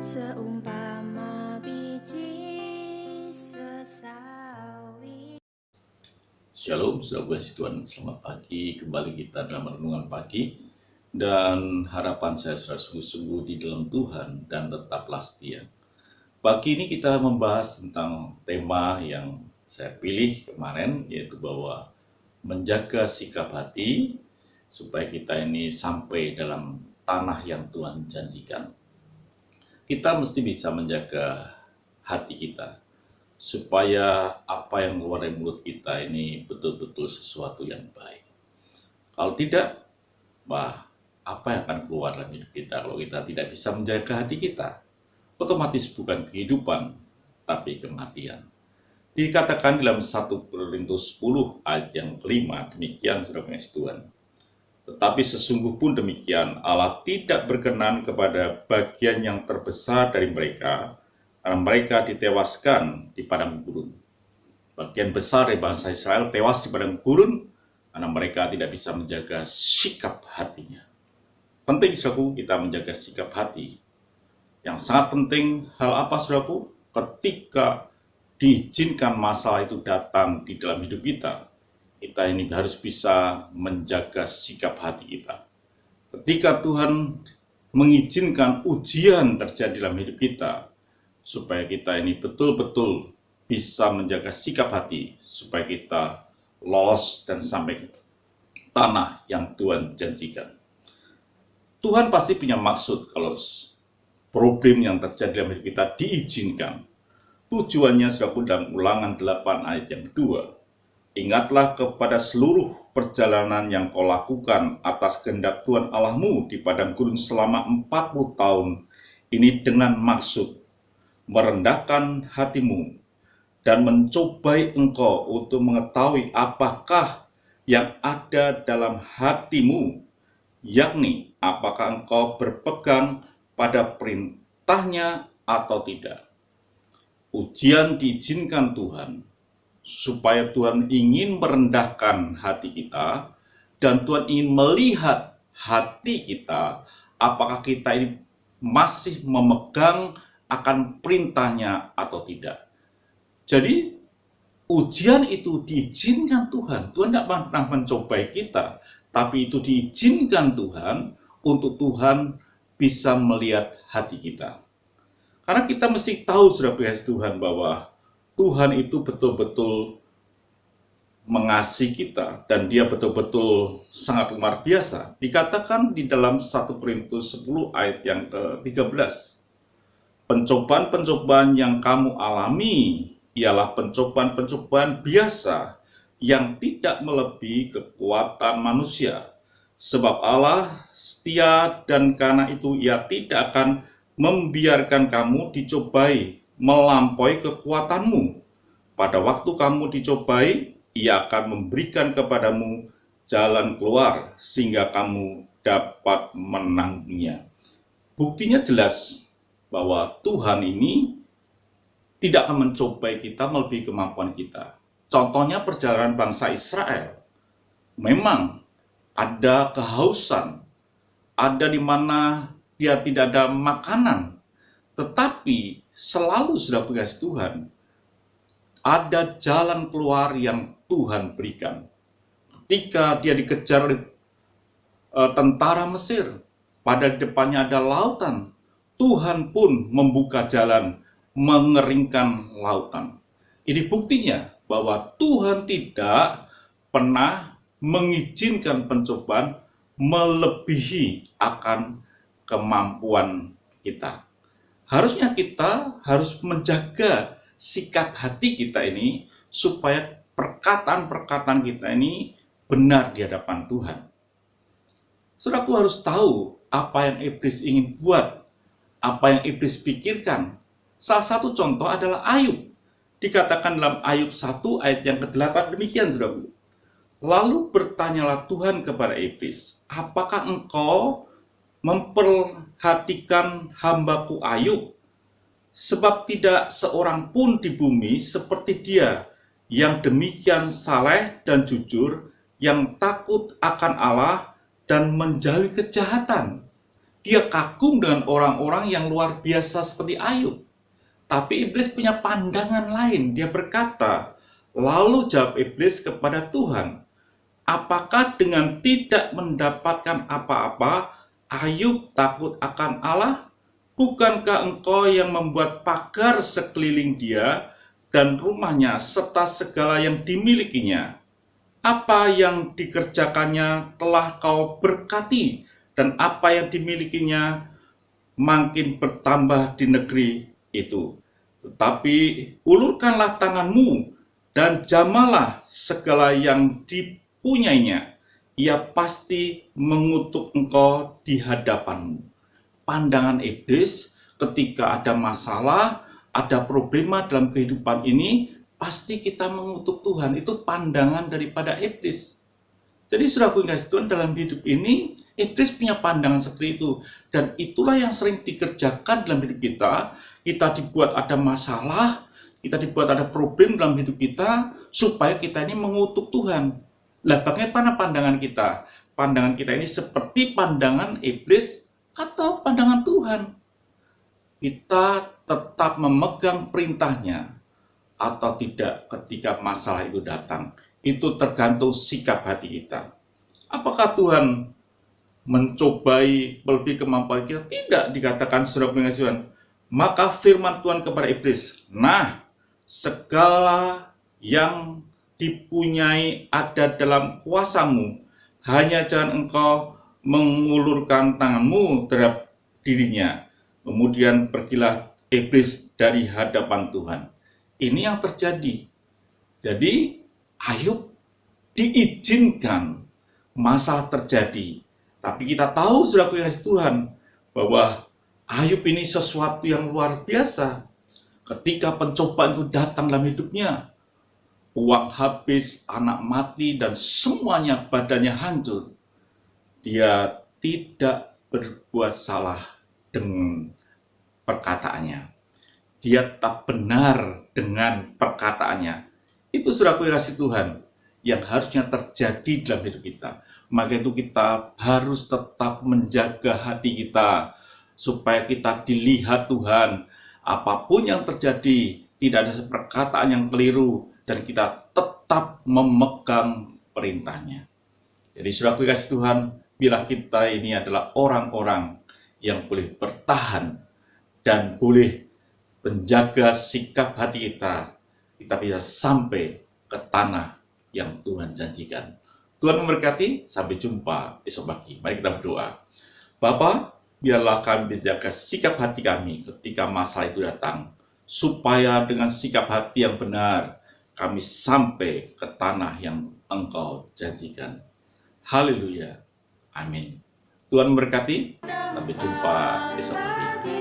Seumpama biji sesawi. Shalom, sahabat Tuhan, selamat pagi. Kembali kita dalam renungan pagi. Dan harapan saya sungguh-sungguh di dalam Tuhan dan tetaplah setia. Pagi ini kita membahas tentang tema yang saya pilih kemarin, yaitu bahwa menjaga sikap hati supaya kita ini sampai dalam tanah yang Tuhan janjikan. Kita mesti bisa menjaga hati kita, supaya apa yang keluar dari mulut kita ini betul-betul sesuatu yang baik. Kalau tidak, apa yang akan keluar dalam hidup kita kalau kita tidak bisa menjaga hati kita? Otomatis bukan kehidupan, tapi kematian. Dikatakan dalam 1 Korintus 10 ayat yang kelima, demikian saudara pengasih Tuhan. Tetapi sesungguh pun demikian, Allah tidak berkenan kepada bagian yang terbesar dari mereka, karena mereka ditewaskan di padang gurun. Bagian besar dari bangsa Israel tewas di padang gurun karena mereka tidak bisa menjaga sikap hatinya. Penting, saudaraku, kita menjaga sikap hati. Yang sangat penting, hal apa, saudaraku? Ketika diizinkan masalah itu datang di dalam hidup kita, kita ini harus bisa menjaga sikap hati kita. Ketika Tuhan mengizinkan ujian terjadi dalam hidup kita, supaya kita ini betul-betul bisa menjaga sikap hati, supaya kita lolos dan sampai ke tanah yang Tuhan janjikan. Tuhan pasti punya maksud kalau problem yang terjadi dalam hidup kita diizinkan. Tujuannya sudah pun dalam Ulangan 8 ayat yang kedua. Ingatlah kepada seluruh perjalanan yang kau lakukan atas kehendak Tuhan Allahmu di padang gurun selama 40 tahun, ini dengan maksud merendahkan hatimu dan mencobai engkau untuk mengetahui apakah yang ada dalam hatimu, yakni apakah engkau berpegang pada perintahnya atau tidak. Ujian diizinkan Tuhan supaya Tuhan ingin merendahkan hati kita, dan Tuhan ingin melihat hati kita, apakah kita ini masih memegang akan perintahnya atau tidak. Jadi ujian itu diizinkan Tuhan. Tuhan tidak pernah mencobai kita, tapi itu diizinkan Tuhan untuk Tuhan bisa melihat hati kita. Karena kita mesti tahu, saudara pengasih Tuhan, bahwa Tuhan itu betul-betul mengasihi kita dan Dia betul-betul sangat luar biasa. Dikatakan di dalam 1 Korintus 10 ayat yang ke-13. Pencobaan-pencobaan yang kamu alami ialah pencobaan-pencobaan biasa yang tidak melebihi kekuatan manusia. Sebab Allah setia dan karena itu Ia tidak akan membiarkan kamu dicobai melampaui kekuatanmu. Pada waktu kamu dicobai, Ia akan memberikan kepadamu jalan keluar sehingga kamu dapat menanggungnya. Buktinya jelas bahwa Tuhan ini tidak akan mencobai kita melebihi kemampuan kita. Contohnya perjalanan bangsa Israel. Memang ada kehausan, ada di mana dia tidak ada makanan, tetapi selalu sudah pengasih Tuhan, ada jalan keluar yang Tuhan berikan. Ketika dia dikejar oleh tentara Mesir, pada depannya ada lautan, Tuhan pun membuka jalan, mengeringkan lautan. Ini buktinya bahwa Tuhan tidak pernah mengizinkan pencobaan melebihi akan kemampuan kita. Harusnya kita harus menjaga sikap hati kita ini supaya perkataan-perkataan kita ini benar di hadapan Tuhan. Saudaraku harus tahu apa yang iblis ingin buat, apa yang iblis pikirkan. Salah satu contoh adalah Ayub. Dikatakan dalam Ayub 1 ayat yang ke-8 demikian, saudaraku. Lalu bertanyalah Tuhan kepada iblis, apakah engkau memperhatikan hambaku Ayub? Sebab tidak seorang pun di bumi seperti dia, yang demikian saleh dan jujur, yang takut akan Allah dan menjauhi kejahatan. Dia kagum dengan orang-orang yang luar biasa seperti Ayub. Tapi iblis punya pandangan lain. Dia berkata, lalu jawab iblis kepada Tuhan, apakah dengan tidak mendapatkan apa-apa, Ayub takut akan Allah? Bukankah engkau yang membuat pagar sekeliling dia dan rumahnya serta segala yang dimilikinya? Apa yang dikerjakannya telah kau berkati, dan apa yang dimilikinya makin bertambah di negeri itu. Tetapi ulurkanlah tanganmu dan jamalah segala yang dipunyainya. Ia pasti mengutuk engkau di hadapanmu. Pandangan iblis ketika ada masalah, ada problema dalam kehidupan ini, pasti kita mengutuk Tuhan. Itu pandangan daripada iblis. Jadi saudaraku yang kasih Tuhan, dalam hidup ini iblis punya pandangan seperti itu. Dan itulah yang sering dikerjakan dalam hidup kita. Kita dibuat ada masalah, kita dibuat ada problem dalam hidup kita, supaya kita ini mengutuk Tuhan. Lah bagaimana pandangan kita? Pandangan kita ini seperti pandangan iblis atau pandangan Tuhan? Kita tetap memegang perintahnya atau tidak ketika masalah itu datang. Itu tergantung sikap hati kita. Apakah Tuhan mencobai melebihi kemampuan kita? Tidak, dikatakan saudara pengasih Tuhan. Maka firman Tuhan kepada iblis, nah, segala yang dipunyai ada dalam kuasamu, hanya jangan engkau mengulurkan tanganmu terhadap dirinya. Kemudian pergilah iblis dari hadapan Tuhan. Ini yang terjadi. Jadi Ayub diizinkan masalah terjadi. Tapi kita tahu sudah kasih Tuhan bahwa Ayub ini sesuatu yang luar biasa. Ketika pencobaan itu datang dalam hidupnya, uang habis, anak mati, dan semuanya badannya hancur. Dia tidak berbuat salah dengan perkataannya. Dia tetap benar dengan perkataannya. Itu saudaraku yang kasih Tuhan yang harusnya terjadi dalam hidup kita. Maka itu kita harus tetap menjaga hati kita supaya kita dilihat Tuhan. Apapun yang terjadi, tidak ada perkataan yang keliru, dan kita tetap memegang perintahnya. Jadi saudaraku yang kasih Tuhan, bila kita ini adalah orang-orang yang boleh bertahan dan boleh menjaga sikap hati kita, kita bisa sampai ke tanah yang Tuhan janjikan. Tuhan memberkati, sampai jumpa esok pagi. Mari kita berdoa. Bapa, biarlah kami menjaga sikap hati kami ketika masalah itu datang, supaya dengan sikap hati yang benar, kami sampai ke tanah yang Engkau janjikan. Haleluya. Amin. Tuhan memberkati, sampai jumpa esok pagi.